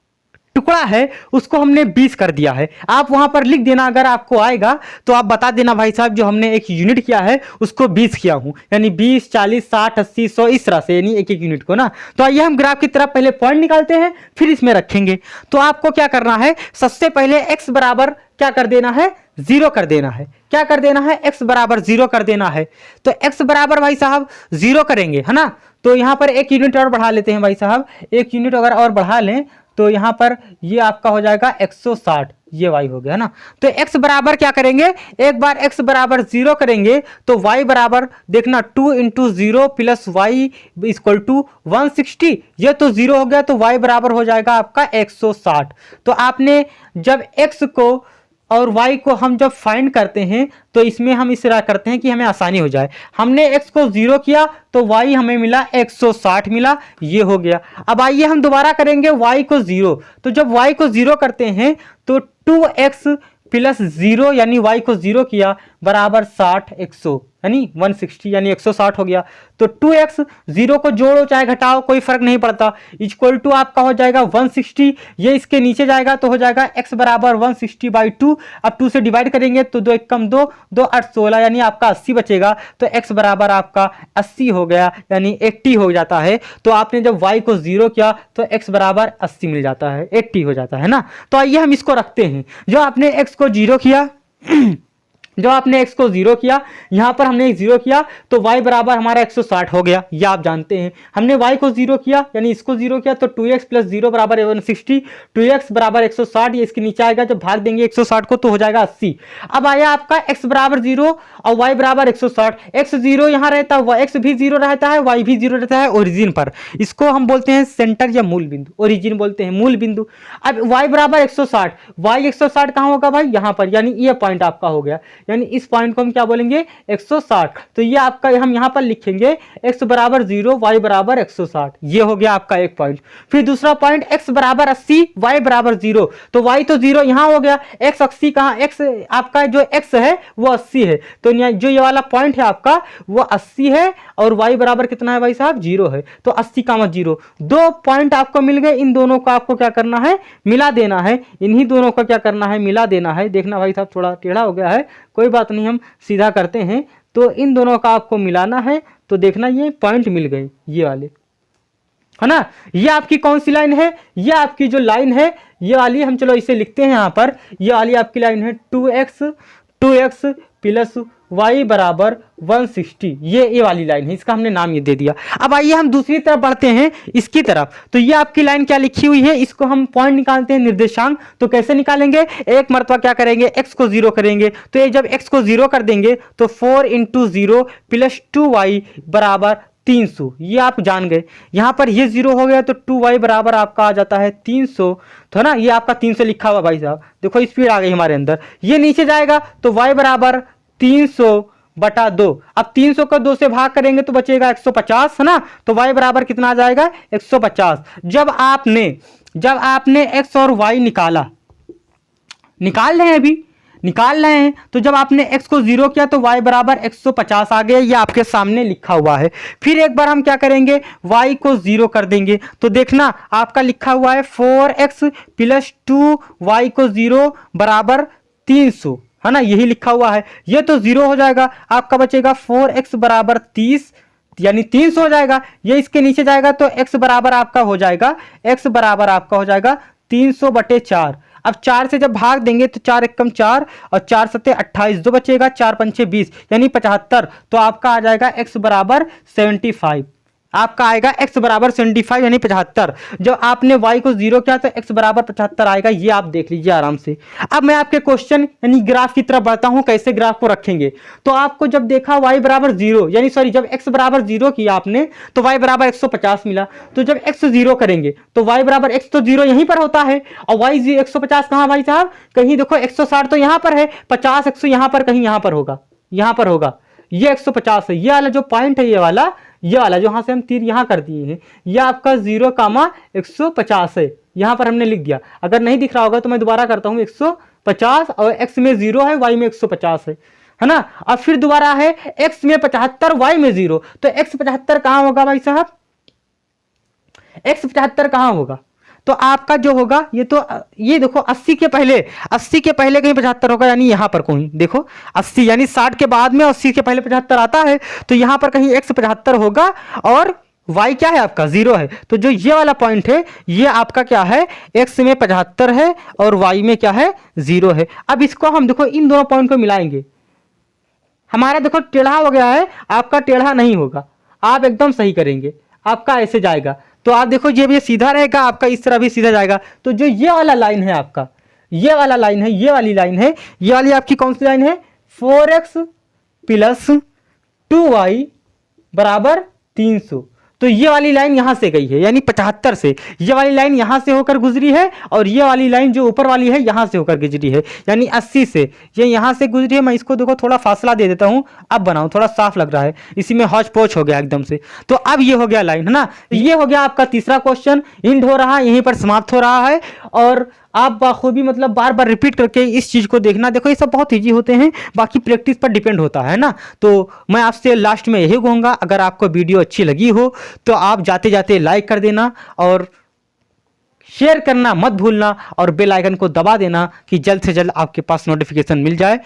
टुकड़ा है उसको हमने 20 कर दिया है। आप वहां पर लिख देना, अगर आपको आएगा तो आप बता देना भाई साहब जो हमने एक यूनिट किया है उसको 20 किया हूं, यानी 20, 40, 60, 80, 100 इस तरह से, यानी एक एक यूनिट को ना। तो आइए हम ग्राफ की तरफ पहले पॉइंट निकालते हैं, फिर इसमें रखेंगे। तो आपको क्या करना है, सबसे पहले x बराबर क्या कर देना है, 0 कर देना है। क्या कर देना है, x बराबर 0 कर देना है। तो x बराबर भाई साहब 0 करेंगे, है ना। तो यहां पर एक यूनिट और बढ़ा लेते हैं भाई साहब, एक यूनिट अगर और बढ़ा लें तो यहां पर ये आपका हो जाएगा 160, ये y हो गया ना। तो x बराबर क्या करेंगे, एक बार x बराबर 0 करेंगे तो y बराबर देखना 2 × 0 प्लस y इक्वल टू 160। ये तो 0 हो गया, तो y बराबर हो जाएगा आपका 160। तो आपने जब x को और y को हम जब फाइंड करते हैं तो इसमें हम इस तरह करते हैं कि हमें आसानी हो जाए। हमने x को 0 किया तो y हमें मिला 160 मिला, ये हो गया। अब आइए हम दोबारा करेंगे y को 0। तो जब y को 0 करते हैं तो 2x प्लस 0 यानी y को 0 किया बराबर 60, 100 यानी 160 यानी 160 हो गया। तो 2x 0 को जोड़ो चाहे घटाओ कोई फर्क नहीं पड़ता, इक्वल टू आपका हो जाएगा 160। ये इसके नीचे जाएगा तो हो जाएगा x बराबर 160/2। अब 2 से डिवाइड करेंगे तो 2 × 1 = 2, 2 × 8 = 16 यानी आपका 80 बचेगा। तो x बराबर आपका 80 हो गया, यानी 80 हो जाता है। तो आपने जब y को 0 किया तो x बराबर 80 मिल जाता है, 80 हो जाता है ना। तो आइए हम इसको रखते हैं। जो आपने x को 0 किया जो आपने x को 0 किया, यहां पर हमने 0 किया तो y बराबर हमारा 160 हो गया, ये आप जानते हैं। हमने y को 0 किया यानी इसको 0 किया तो 2x प्लस 0 बराबर 160, 2x बराबर 160, ये इसके नीचे आएगा, जब भाग देंगे 160 को तो हो जाएगा 80। अब आया आपका x बराबर 0 और y बराबर 160। x 0 यहाँ रहता है, x भी 0 रहता है, y भी 0 रहता है ओरिजिन पर। इसको हम बोलते हैं सेंटर या मूल बिंदु, ओरिजिन बोलते हैं, मूल बिंदु। अब y बराबर 160, y 160 कहाँ होगा भाई, यहाँ पर, यानी ये पॉइंट आपका हो गया, यानी इस पॉइंट को हम क्या बोलेंगे 160। तो ये आपका हम यहां पर लिखेंगे x बराबर 0 y बराबर 160, ये हो गया आपका एक पॉइंट। फिर दूसरा पॉइंट x बराबर 80 y बराबर 0, तो y तो 0 यहां हो गया, x 80 कहां, x आपका जो x है वो 80 है, तो जो ये वाला पॉइंट है आपका वो 80 है और y बराबर कितना है भाई साहब 0 है। तो 80 का 0, 2 पॉइंट आपको मिल गए। इन दोनों का आपको क्या करना है, मिला देना है। इन्हीं दोनों का क्या करना है, मिला देना है। देखना भाई साहब थोड़ा टेढ़ा हो गया है, कोई बात नहीं, हम सीधा करते हैं। तो इन दोनों का आपको मिलाना है, तो देखना ये पॉइंट मिल गए ये वाले, है ना। ये आपकी कौन सी लाइन है, ये आपकी जो लाइन है ये वाली, हम चलो इसे लिखते हैं यहाँ पर। ये वाली आपकी लाइन है 2x प्लस y बराबर 160, ये वाली लाइन है, इसका हमने नाम ये दे दिया। अब आइए हम दूसरी तरफ बढ़ते हैं, इसकी तरफ। तो ये आपकी लाइन क्या लिखी हुई है, इसको हम पॉइंट निकालते हैं, निर्देशांक। तो कैसे निकालेंगे, एक मरतबा क्या करेंगे, x को 0 करेंगे। तो ये जब x को 0 कर देंगे तो 4 × 0 प्लस 2y बराबर 300, ये आप जान गए। यहाँ पर ये 0 हो गया तो 2y बराबर आपका आ जाता है 300, तो ना ये आपका 300 लिखा हुआ भाई साहब, देखो स्पीड आ गई हमारे अंदर। ये नीचे जाएगा तो y बराबर 300/2। अब 300 को 2 से भाग करेंगे तो बचेगा 150, है ना। तो y बराबर कितना आ जाएगा, 150। जब आपने x और y निकाल रहे हैं, तो जब आपने x को 0 किया तो y बराबर 150 आ गया, ये आपके सामने लिखा हुआ है। फिर एक बार हम क्या करेंगे, y को 0 कर देंगे। तो देखना आपका लिखा हुआ है 4x प्लस 2y को 0 बराबर 300, है ना, यही लिखा हुआ है। ये तो 0 हो जाएगा, आपका बचेगा 4x बराबर 30, यानी 300 हो जाएगा। ये इसके नीचे जाएगा तो x बराबर आपका हो जाएगा 300/4। अब 4 से जब भाग देंगे तो 4 एकम 4 और 4 सत्ते 28, जो बचेगा 4 पंचे 20 यानी 75। तो आपका आ जाएगा x बराबर 75, आपका आएगा x बराबर 75 यानी 75। जब आपने y को 0 किया तो x बराबर 75 आएगा, ये आप देख लीजिए आराम से। अब मैं आपके क्वेश्चन यानी ग्राफ की तरफ बढ़ता हूं, कैसे ग्राफ को रखेंगे। तो आपको जब देखा y बराबर 0 यानी सॉरी जब x बराबर 0 किया आपने तो y बराबर 150 मिला। तो जब x 0 करेंगे तो y बराबर x तो 0 यहीं पर होता है और y 150 कहाँ भाई साहब, कहीं देखो 160 तो यहाँ पर है, 50 100 यहाँ पर कहीं यहाँ पर होगा, ये 150 है। ये वाला जो पॉइंट है, ये वाला जो यहाँ से हम तीर यहाँ कर दिए हैं, ये आपका 0,150 है, यहाँ पर हमने लिख दिया। अगर नहीं दिख रहा होगा तो मैं दोबारा करता हूँ, 150 और x में 0 है, y में 150 है ना। अब फिर दोबारा है x में 75, y में 0, तो x 75 कहाँ होगा भाई साहब, x 75 कहाँ होगा। तो आपका जो होगा ये देखो 80 के पहले कहीं 75 होगा, यानी यहाँ पर कोई देखो 80 यानी 60 के बाद में 80 के पहले 75 आता है, तो यहाँ पर कहीं x 75 होगा और y क्या है आपका 0 है। तो जो ये वाला पॉइंट है ये आपका क्या है, x में 75 है और y में क्या है 0 है। अब इसको हम देखो इन दोनों पॉइंट को मिलाएंगे, हमारा देखो टेढ़ा हो गया है, आपका टेढ़ा नहीं होगा, आप एकदम सही करेंगे, आपका ऐसे जाएगा। तो आप देखो ये भी सीधा रहेगा, आपका इस तरह भी सीधा जाएगा। तो जो ये वाला लाइन है आपका, ये वाली लाइन है, ये वाली आपकी कौन सी लाइन है, 4x प्लस 2y बराबर 300। तो ये वाली लाइन यहां से गई है यानी 75 से, ये वाली लाइन यहां से होकर गुजरी है और ये वाली लाइन जो ऊपर वाली है यहां से होकर गुजरी है यानी 80 से, ये यहां से गुजरी है। मैं इसको देखो थोड़ा फासला दे देता हूं, अब बनाऊं, थोड़ा साफ लग रहा है, इसी में हौच पौच हो गया एकदम से। तो अब ये हो गया लाइन, है ना। ये हो गया आपका तीसरा क्वेश्चन, एंड हो रहा है, यहीं पर समाप्त हो रहा है। और आप बाखूबी मतलब बार बार रिपीट करके इस चीज़ को देखना। देखो ये सब बहुत ईजी होते हैं, बाकी प्रैक्टिस पर डिपेंड होता है ना। तो मैं आपसे लास्ट में यही कहूँगा, अगर आपको वीडियो अच्छी लगी हो तो आप जाते जाते लाइक कर देना और शेयर करना मत भूलना और बेल आइकन को दबा देना कि जल्द से जल्द आपके पास नोटिफिकेशन मिल जाए।